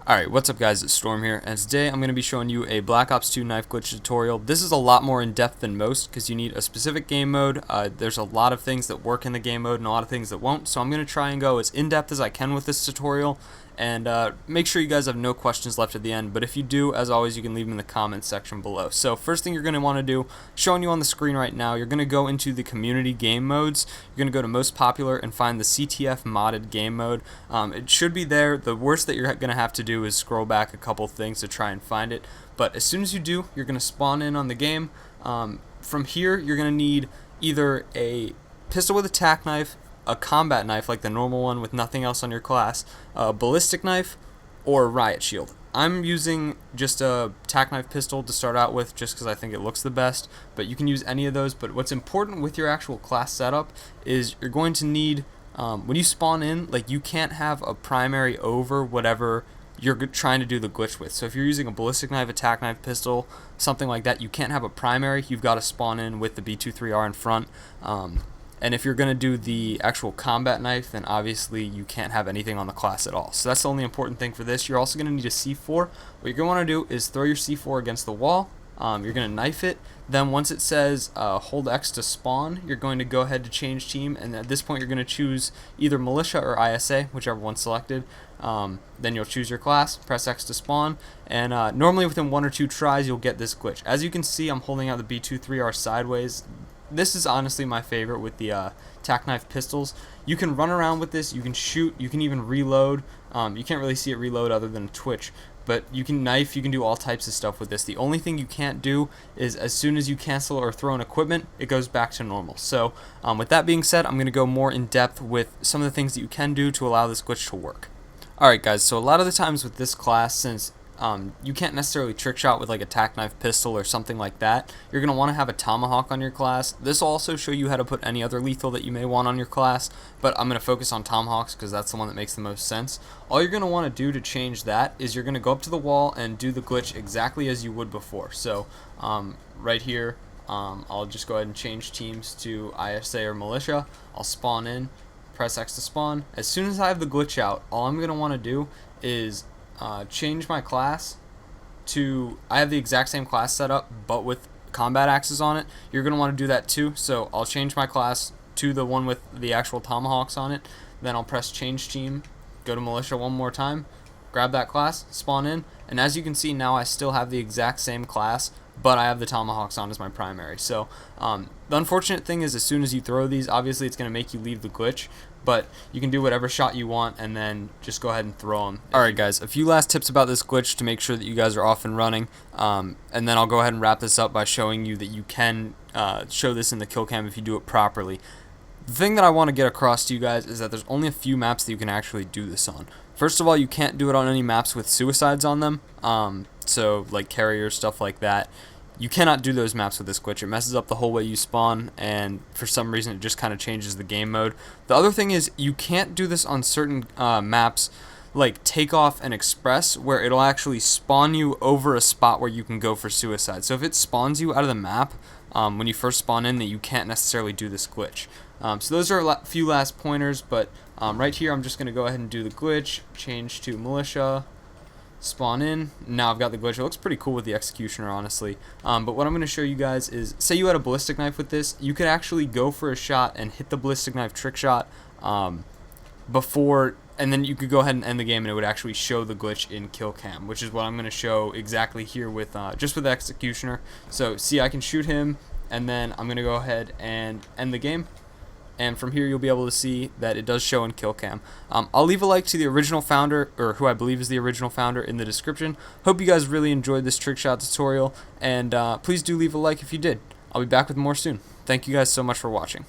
Alright, what's up guys, it's Storm here, and today I'm going to be showing you a BlackOps2 Knife Glitch tutorial. This is a lot more in-depth than most because you need a specific game mode. There's a lot of things that work in the game mode and a lot of things that won't, so I'm going to try and go as in-depth as I can with this tutorial, and make sure you guys have no questions left at the end, but if you do, as always, you can leave them in the comments section below. So first thing you're going to want to do, showing you on the screen right now, you're going to go into the community game modes. You're going to go to most popular and find the CTF modded game mode. It should be there. The worst that you're going to have to do is scroll back a couple things to try and find it, but as soon as you do, you're going to spawn in on the game. From here, you're going to need either a pistol with a tack knife, a combat knife like the normal one with nothing else on your class, a ballistic knife, or a riot shield. I'm using just a tack knife pistol to start out with just because I think it looks the best, but you can use any of those. But what's important with your actual class setup is you're going to need, when you spawn in, like, you can't have a primary over whatever you're trying to do the glitch with. So if you're using a ballistic knife, a tack knife, pistol, something like that, you can't have a primary. You've got to spawn in with the B23R in front. And if you're going to do the actual combat knife, then obviously you can't have anything on the class at all. So that's the only important thing for this. You're also going to need a C4. What you're going to want to do is throw your C4 against the wall. You're going to knife it. Then once it says hold X to spawn, you're going to go ahead to change team. And at this point, you're going to choose either militia or ISA, whichever one's selected. Then you'll choose your class, press X to spawn, and normally within 1 or 2 tries, you'll get this glitch. As you can see, I'm holding out the B23R sideways. This is honestly my favorite with the tack knife pistols. You can run around with this, you can shoot, you can even reload. You can't really see it reload other than Twitch, but you can knife, you can do all types of stuff with this. The only thing you can't do is as soon as you cancel or throw an equipment, it goes back to normal. So with that being said, I'm going to go more in depth with some of the things that you can do to allow this glitch to work. Alright guys, so a lot of the times with this class, since you can't necessarily trick shot with like a tack knife pistol or something like that, you're going to want to have a tomahawk on your class. This will also show you how to put any other lethal that you may want on your class, but I'm going to focus on tomahawks because that's the one that makes the most sense. All you're going to want to do to change that is you're going to go up to the wall and do the glitch exactly as you would before. So right here, I'll just go ahead and change teams to ISA or militia. I'll spawn in, press X to spawn. As soon as I have the glitch out, all I'm going to want to do is change my class to, I have the exact same class setup but with combat axes on it. You're going to want to do that too, so I'll change my class to the one with the actual tomahawks on it. Then I'll press change team, go to militia one more time, grab that class, spawn in, and as you can see now I still have the exact same class, but I have the tomahawks on as my primary. So the unfortunate thing is as soon as you throw these, obviously it's going to make you leave the glitch, but you can do whatever shot you want and then just go ahead and throw them. Alright guys, a few last tips about this glitch to make sure that you guys are off and running, and then I'll go ahead and wrap this up by showing you that you can show this in the kill cam if you do it properly. The thing that I want to get across to you guys is that there's only a few maps that you can actually do this on. First of all, you can't do it on any maps with suicides on them, so like carrier, stuff like that. You cannot do those maps with this glitch. It messes up the whole way you spawn, and for some reason it just kind of changes the game mode. The other thing is you can't do this on certain maps like Takeoff and Express, where it'll actually spawn you over a spot where you can go for suicide. So if it spawns you out of the map when you first spawn in, that you can't necessarily do this glitch. So those are a few last pointers, but right here I'm just going to go ahead and do the glitch, change to militia, spawn in. Now I've got the glitch. It looks pretty cool with the executioner, honestly. But what I'm going to show you guys is, say you had a ballistic knife with this, you could actually go for a shot and hit the ballistic knife trick shot before, and then you could go ahead and end the game and it would actually show the glitch in kill cam, which is what I'm going to show exactly here with just with the executioner. So see, I can shoot him and then I'm going to go ahead and end the game. And from here you'll be able to see that it does show in kill cam. I'll leave a like to the original founder, or who I believe is the original founder, in the description. Hope you guys really enjoyed this trick shot tutorial, and please do leave a like if you did. I'll be back with more soon. Thank you guys so much for watching.